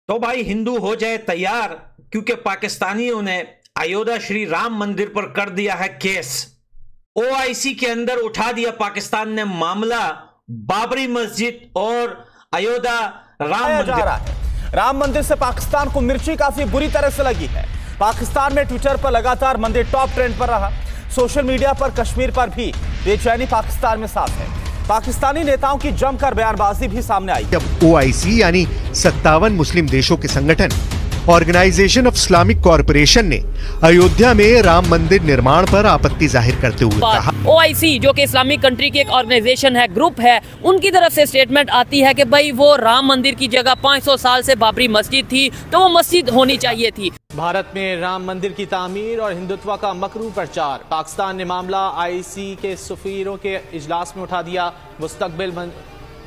तो भाई हिंदू हो जाए तैयार, क्योंकि पाकिस्तानियों ने अयोध्या श्री राम मंदिर पर कर दिया है केस। ओआईसी के अंदर उठा दिया पाकिस्तान ने मामला बाबरी मस्जिद और अयोध्या राम मंदिर। राम मंदिर से पाकिस्तान को मिर्ची काफी बुरी तरह से लगी है। पाकिस्तान में ट्विटर पर लगातार मंदिर टॉप ट्रेंड पर रहा। सोशल मीडिया पर कश्मीर पर भी बेचैनी पाकिस्तान में साफ है। पाकिस्तानी नेताओं की जमकर बयानबाजी भी सामने आई। जब ओआईसी यानी 57 मुस्लिम देशों के संगठन ऑर्गेनाइजेशन ऑफ इस्लामिक कॉरपोरेशन ने अयोध्या में राम मंदिर निर्माण पर आपत्ति जाहिर करते हुए कहा, ओआईसी जो कि इस्लामिक कंट्री की एक ऑर्गेनाइजेशन है, ग्रुप है, उनकी तरफ से स्टेटमेंट आती है कि भाई वो राम मंदिर की जगह 500 साल से बाबरी मस्जिद थी, तो वो मस्जिद होनी चाहिए थी। भारत में राम मंदिर की तामीर और हिंदुत्व का मकरू प्रचार। पाकिस्तान ने मामला आईसी के सफीरों के इजलास में उठा दिया।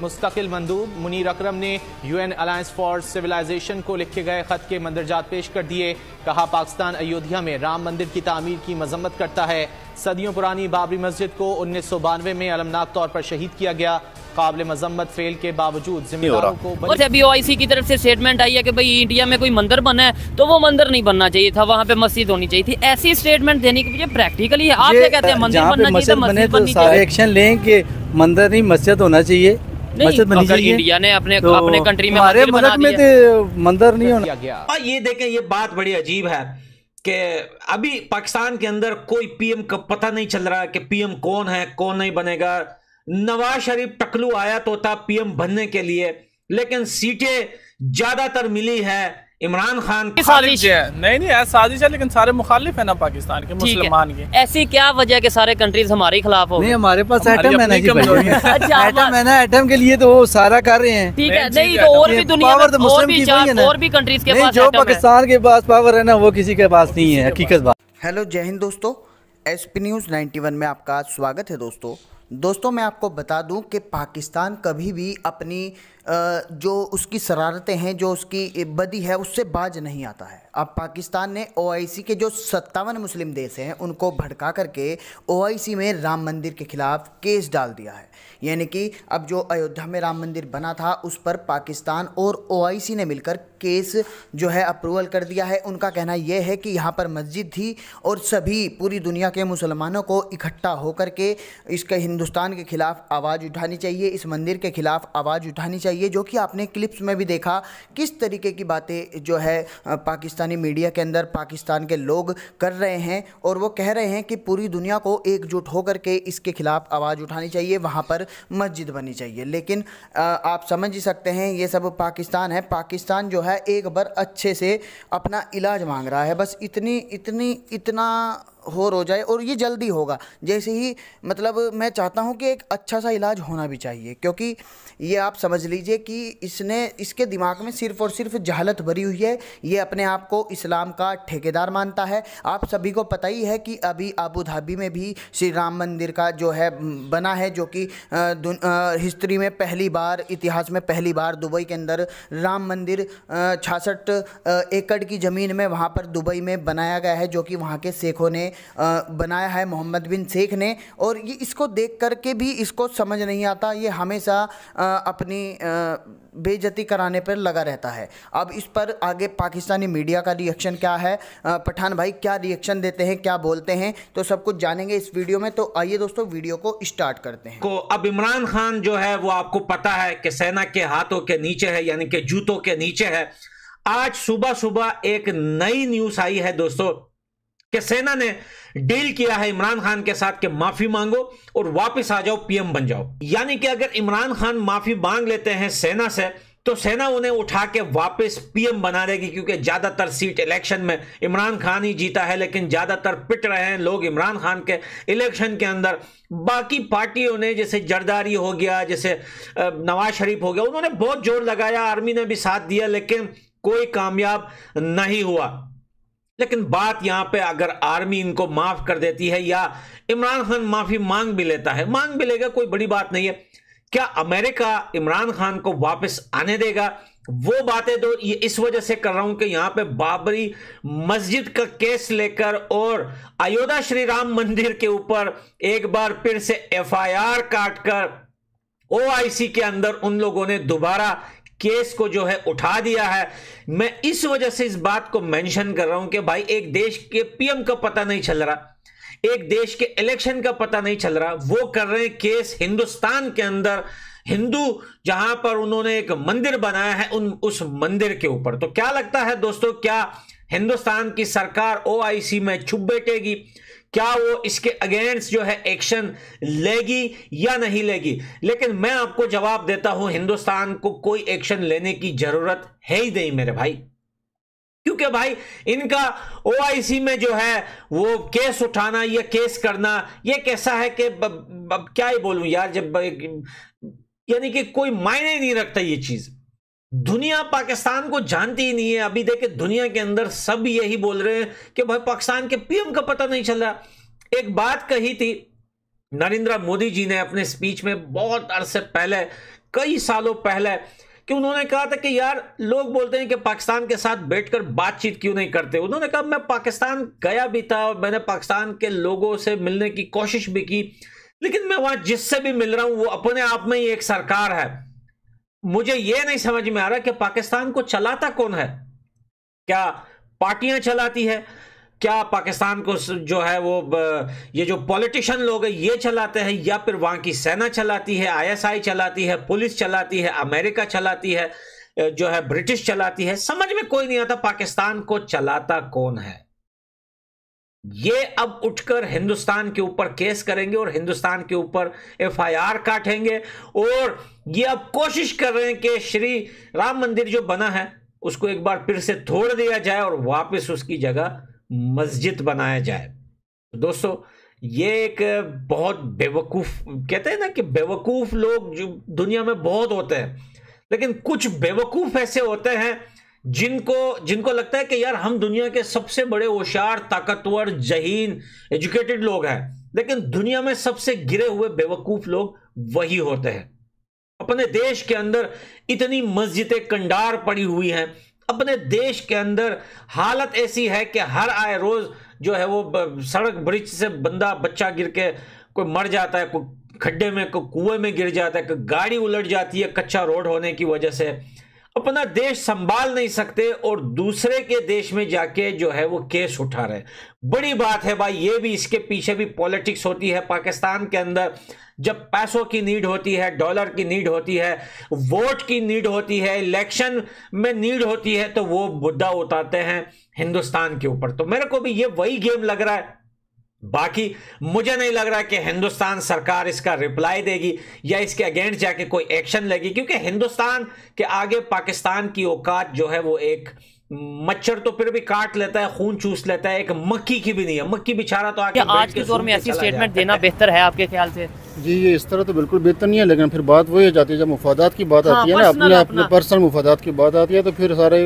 मुस्तकिल मंदूब मुनीर अकरम ने यूएन अलायंस फॉर सिविलाइजेशन को लिखे गए खत के मंदरजात पेश कर दिए। कहा, पाकिस्तान अयोध्या में राम मंदिर की तामीर की मजम्मत करता है। सदियों पुरानी बाबरी मस्जिद को 1992 में अलमनाक तौर पर शहीद किया गया। काबिल मजम्मत फेल के बावजूद जिम्मेदारों को अभी ओआईसी की तरफ से स्टेटमेंट आई है कि भाई इंडिया में कोई मंदिर बना है तो वो मंदिर नहीं बनना चाहिए था, वहाँ पे मस्जिद होनी चाहिए थी। ऐसी स्टेटमेंट देने की वजह प्रैक्टिकली है। आप क्या कहते हैं, मंदिर बनना चाहिए, मस्जिद बननी चाहिए? एक्शन लें कि मंदिर नहीं मस्जिद होना चाहिए। अगर इंडिया ने अपने कंट्री में हमारे मुल्क में तो मंदिर नहीं होना गया। ये देखें, ये बात बड़ी अजीब है कि अभी पाकिस्तान के अंदर कोई पीएम का पता नहीं चल रहा कि पीएम कौन है, कौन नहीं बनेगा। नवाज शरीफ टकलू आया तो था पीएम बनने के लिए, लेकिन सीटें ज्यादातर मिली है इमरान खान की। साजिश नहीं साजिश है, लेकिन सारे मुखालिफ है ना पाकिस्तान के, मुसलमान के। ऐसी क्या वजह के सारे कंट्रीज हमारे खिलाफ हो? नहीं, हमारे पास एटम है ना जी, एटम है ना, एटम के लिए तो वो सारा कर रहे हैं। ठीक है, नहीं तो और भी दुनिया में और भी कंट्रीज के पास जो पाकिस्तान के पास पावर है ना, वो किसी के पास नहीं है। हकीकत बात। हेलो, जय हिंद दोस्तों, एसपी न्यूज़ 91 में आपका स्वागत है। दोस्तों मैं आपको बता दूं कि पाकिस्तान कभी भी अपनी जो उसकी शरारतें हैं, जो उसकी बदी है, उससे बाज नहीं आता है। अब पाकिस्तान ने ओआईसी के जो 57 मुस्लिम देश हैं उनको भड़का करके ओआईसी में राम मंदिर के खिलाफ केस डाल दिया है। यानी कि अब जो अयोध्या में राम मंदिर बना था उस पर पाकिस्तान और ओआईसी ने मिलकर केस जो है अप्रूवल कर दिया है। उनका कहना यह है कि यहाँ पर मस्जिद थी और सभी पूरी दुनिया के मुसलमानों को इकट्ठा होकर के इसके हिंदुस्तान के खिलाफ आवाज़ उठानी चाहिए, इस मंदिर के खिलाफ आवाज़ उठानी चाहिए। जो कि आपने क्लिप्स में भी देखा किस तरीके की बातें जो है पाकिस्तानी मीडिया के अंदर पाकिस्तान के लोग कर रहे हैं, और वो कह रहे हैं कि पूरी दुनिया को एकजुट होकर के इसके खिलाफ आवाज़ उठानी चाहिए, वहाँ पर मस्जिद बनी चाहिए। लेकिन आप समझ ही सकते हैं ये सब पाकिस्तान है। पाकिस्तान जो है एक बार अच्छे से अपना इलाज मांग रहा है, बस इतना हो जाए, और ये जल्दी होगा। जैसे ही मतलब मैं चाहता हूँ कि एक अच्छा सा इलाज होना भी चाहिए, क्योंकि ये आप समझ लीजिए कि इसके दिमाग में सिर्फ़ और सिर्फ जहालत भरी हुई है। ये अपने आप को इस्लाम का ठेकेदार मानता है। आप सभी को पता ही है कि अभी अबू धाबी में भी श्री राम मंदिर का जो है बना है, जो कि हिस्ट्री में पहली बार, इतिहास में पहली बार दुबई के अंदर राम मंदिर 66 एकड़ की ज़मीन में वहाँ पर दुबई में बनाया गया है, जो कि वहाँ के शेखों ने बनाया है, मोहम्मद बिन शेख ने। और ये इसको देख करके भी इसको समझ नहीं आता, ये हमेशा अपनी बेइज्जती कराने पर लगा रहता है। अब इस पर आगे पाकिस्तानी मीडिया का रिएक्शन क्या है, पठान भाई क्या रिएक्शन देते हैं, क्या बोलते हैं, तो सब कुछ जानेंगे इस वीडियो में। तो आइए दोस्तों वीडियो को स्टार्ट करते हैं। अब इमरान खान जो है वो आपको पता है कि सेना के हाथों के नीचे है, यानी कि जूतों के नीचे है। आज सुबह एक नई न्यूज़ आई है दोस्तों कि सेना ने डील किया है इमरान खान के साथ कि माफी मांगो और वापस आ जाओ, पीएम बन जाओ। यानी कि अगर इमरान खान माफी मांग लेते हैं सेना से, तो सेना उन्हें उठा के वापस पीएम बना देगी, क्योंकि ज्यादातर सीट इलेक्शन में इमरान खान ही जीता है। लेकिन ज्यादातर पिट रहे हैं लोग इमरान खान के इलेक्शन के अंदर। बाकी पार्टियों ने, जैसे जरदारी हो गया, जैसे नवाज शरीफ हो गया, उन्होंने बहुत जोर लगाया, आर्मी ने भी साथ दिया, लेकिन कोई कामयाब नहीं हुआ। लेकिन बात यहां पे, अगर आर्मी इनको माफ कर देती है या इमरान खान माफी मांग भी लेता है, मांग भी लेगा, कोई बड़ी बात नहीं है। क्या अमेरिका इमरान खान को वापस आने देगा? वो बातें तो ये इस वजह से कर रहा हूं कि यहां पे बाबरी मस्जिद का केस लेकर और अयोध्या श्री राम मंदिर के ऊपर एक बार फिर से एफआईआर काटकर ओआईसी के अंदर उन लोगों ने दोबारा केस को जो है उठा दिया है। मैं इस वजह से इस बात को मेंशन कर रहा हूं कि भाई एक देश के पीएम का पता नहीं चल रहा, एक देश के इलेक्शन का पता नहीं चल रहा, वो कर रहे हैं केस हिंदुस्तान के अंदर, हिंदू जहां पर उन्होंने एक मंदिर बनाया है उस मंदिर के ऊपर। तो क्या लगता है दोस्तों, क्या हिंदुस्तान की सरकार ओआईसी में चुप बैठेगी? क्या वो इसके अगेंस्ट जो है एक्शन लेगी या नहीं लेगी? लेकिन मैं आपको जवाब देता हूं, हिंदुस्तान को कोई एक्शन लेने की जरूरत है ही नहीं मेरे भाई, क्योंकि भाई इनका ओआईसी में जो है वो केस उठाना या केस करना, ये कैसा है कि क्या ही बोलूं यार, जब यानी कि कोई मायने नहीं रखता ये चीज। दुनिया पाकिस्तान को जानती ही नहीं है। अभी देखे दुनिया के अंदर सब यही बोल रहे हैं कि भाई पाकिस्तान के पीएम का पता नहीं चल रहा। एक बात कही थी नरेंद्र मोदी जी ने अपने स्पीच में बहुत अरसे पहले, कई सालों पहले, कि उन्होंने कहा था कि यार लोग बोलते हैं कि पाकिस्तान के साथ बैठकर बातचीत क्यों नहीं करते। उन्होंने कहा मैं पाकिस्तान गया भी था और मैंने पाकिस्तान के लोगों से मिलने की कोशिश भी की, लेकिन मैं वहां जिससे भी मिल रहा हूं वो अपने आप में ही एक सरकार है। मुझे यह नहीं समझ में आ रहा कि पाकिस्तान को चलाता कौन है। क्या पार्टियां चलाती है? क्या पाकिस्तान को जो है वो ये जो पॉलिटिशियन लोग हैं ये चलाते हैं, या फिर वहां की सेना चलाती है, आईएसआई चलाती है, पुलिस चलाती है, अमेरिका चलाती है, जो है ब्रिटिश चलाती है? समझ में कोई नहीं आता पाकिस्तान को चलाता कौन है। ये अब उठकर हिंदुस्तान के ऊपर केस करेंगे और हिंदुस्तान के ऊपर एफआईआर काटेंगे, और ये अब कोशिश कर रहे हैं कि श्री राम मंदिर जो बना है उसको एक बार फिर से तोड़ दिया जाए और वापस उसकी जगह मस्जिद बनाया जाए। दोस्तों ये एक बहुत बेवकूफ, कहते हैं ना कि बेवकूफ लोग जो दुनिया में बहुत होते हैं, लेकिन कुछ बेवकूफ ऐसे होते हैं जिनको लगता है कि यार हम दुनिया के सबसे बड़े होशियार, ताकतवर, जहीन, एजुकेटेड लोग हैं, लेकिन दुनिया में सबसे गिरे हुए बेवकूफ लोग वही होते हैं। अपने देश के अंदर इतनी मस्जिदें कंडार पड़ी हुई हैं, अपने देश के अंदर हालत ऐसी है कि हर आए रोज जो है वो सड़क ब्रिज से बच्चा गिर के कोई मर जाता है, कोई खड्डे में, कोई कुएं में गिर जाता है, कोई गाड़ी उलट जाती है कच्चा रोड होने की वजह से। अपना देश संभाल नहीं सकते और दूसरे के देश में जाके जो है वो केस उठा रहे। बड़ी बात है भाई, ये भी, इसके पीछे भी पॉलिटिक्स होती है पाकिस्तान के अंदर। जब पैसों की नीड होती है, डॉलर की नीड होती है, वोट की नीड होती है, इलेक्शन में नीड होती है, तो वो मुद्दा उठाते हैं हिंदुस्तान के ऊपर। तो मेरे को भी ये वही गेम लग रहा है। बाकी मुझे नहीं लग रहा कि हिंदुस्तान सरकार इसका रिप्लाई देगी या इसके अगेंस्ट जाके कोई एक्शन लेगी, क्योंकि हिंदुस्तान के आगे पाकिस्तान की औकात जो है वो एक मच्छर तो फिर भी काट लेता है, खून चूस लेता है, एक मक्खी की भी नहीं है। मक्खी बेचारा तो आगे आज के दौर में ऐसी स्टेटमेंट देना बेहतर है आपके ख्याल से? जी ये इस तरह तो बिल्कुल बेहतर नहीं है, लेकिन फिर बात वही हो जाती है जब मुफादात की बात आती है ना, अपने पर्सनल मुफादात की बात आती है, तो फिर सारे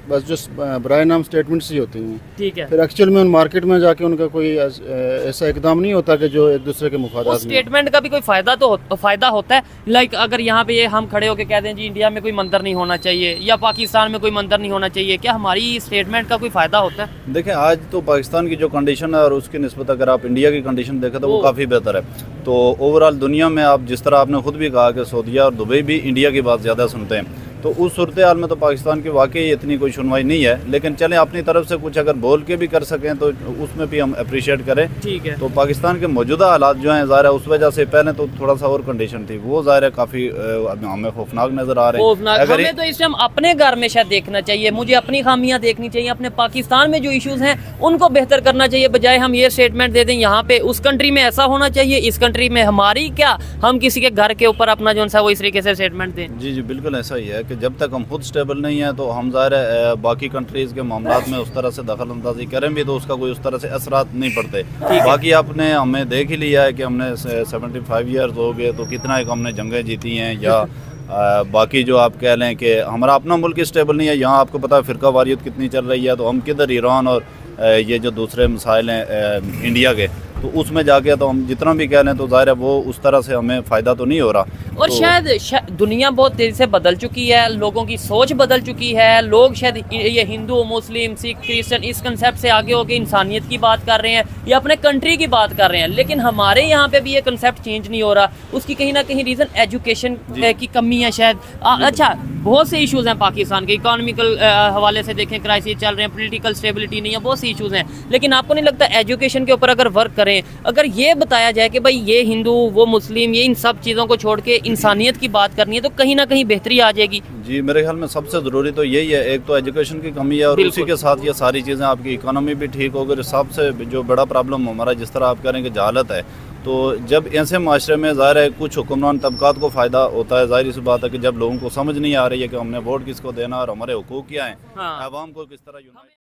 बस जो बराए नाम स्टेटमेंट्स ही होती हैं। ठीक है, फिर एक्चुअल में उन मार्केट में जाके उनका कोई ऐसा इकदाम नहीं होता कि जो एक दूसरे के मुफादात। स्टेटमेंट का भी कोई फायदा होता है? लाइक अगर यहाँ पे ये हम खड़े होकर कहते हैं जी इंडिया में कोई मंदिर नहीं होना चाहिए या पाकिस्तान में कोई मंदिर नहीं होना चाहिए, क्या हमारी स्टेटमेंट का कोई फायदा होता है? देखिए आज तो पाकिस्तान की जो कंडीशन है और उसकी निस्बत अगर आप इंडिया की कंडीशन देखें तो वो काफ़ी बेहतर है। तो ओवरऑल दुनिया में आप जिस तरह आपने खुद भी कहा कि सऊदीया और दुबई भी इंडिया की बात ज़्यादा सुनते हैं, तो उस सूरत हाल में तो पाकिस्तान की वाकई इतनी कोई सुनवाई नहीं है। लेकिन चलें अपनी तरफ से कुछ अगर बोल के भी कर सकें तो उसमें भी हम अप्रिशिएट करें। ठीक है। तो पाकिस्तान के मौजूदा हालात जो हैं ज़ाहिर है उस वजह से पहले तो थोड़ा सा और कंडीशन थी, वो ज़ाहिर है काफ़ी हमें खौफनाक नज़र आ रहे हैं। अगर हमें तो इस टाइम अपने घर में शायद देखना चाहिए, मुझे अपनी खामियां देखनी चाहिए, अपने पाकिस्तान में जो इश्यूज हैं उनको बेहतर करना चाहिए, बजाय हम ये स्टेटमेंट दे दें यहाँ पे उस कंट्री में ऐसा होना चाहिए, इस कंट्री में हमारी क्या, हम किसी के घर के ऊपर अपना जो है वो इस तरीके से स्टेटमेंट दें। जी जी बिल्कुल ऐसा ही है कि जब तक हम खुद स्टेबल नहीं है तो हम ज़ाहिर है बाकी कंट्रीज़ के मामलात में उस तरह से दखल अंदाजी करें भी तो उसका कोई उस तरह से असरात नहीं पड़ते। बाकी आपने हमें देख ही लिया है कि हमने 75 ईयर्स हो गए, तो कितना एक हमने जंगें जीती हैं, या बाकी जो आप कह लें कि हमारा अपना मुल्क स्टेबल नहीं है। यहाँ आपको पता है फ़िरका वारियत कितनी चल रही है, तो हम किधर ईरान और ये जो दूसरे मसाइल हैं इंडिया के, तो उसमें जाके तो हम जितना भी कह लें तो ज़ाहिर है वो उस तरह से हमें फ़ायदा तो नहीं हो रहा। और तो शायद दुनिया बहुत तेज़ी से बदल चुकी है, लोगों की सोच बदल चुकी है, लोग शायद ये हिंदू मुस्लिम सिख क्रिश्चियन इस कंसेप्ट से आगे होकर इंसानियत की बात कर रहे हैं या अपने कंट्री की बात कर रहे हैं, लेकिन हमारे यहाँ पे भी ये कंसेप्ट चेंज नहीं हो रहा। उसकी कहीं ना कहीं रीज़न एजुकेशन की कमी है शायद। अच्छा, बहुत से इश्यूज़ हैं पाकिस्तान के, इकोनॉमिकल हवाले से देखें क्राइसिस चल रहे हैं, पॉलिटिकल स्टेबिलिटी नहीं है, बहुत सी इश्यूज़ हैं, लेकिन आपको नहीं लगता एजुकेशन के ऊपर अगर वर्क करें, अगर ये बताया जाए कि भाई ये हिंदू वो मुस्लिम ये इन सब चीज़ों को छोड़ के इंसानियत की बात करनी है, तो कहीं ना कहीं बेहतरी आ जाएगी। जी मेरे ख्याल में सबसे ज़रूरी तो यही है, एक तो एजुकेशन की कमी है और उसी के साथ ये सारी चीज़ें, आपकी इकोनॉमी भी ठीक होगी। सबसे जो बड़ा प्रॉब्लम हमारा जिस तरह आप कह रहे हैं कि जहालत है, तो जब ऐसे माशरे में ज़ाहिर है कुछ हुक्मरान तबकात को फ़ायदा होता है, ज़ाहिर सी बात है कि जब लोगों को समझ नहीं आ रही है कि हमने वोट किसको देना और हमारे हुकूक क्या हैं, आवाम को किस तरह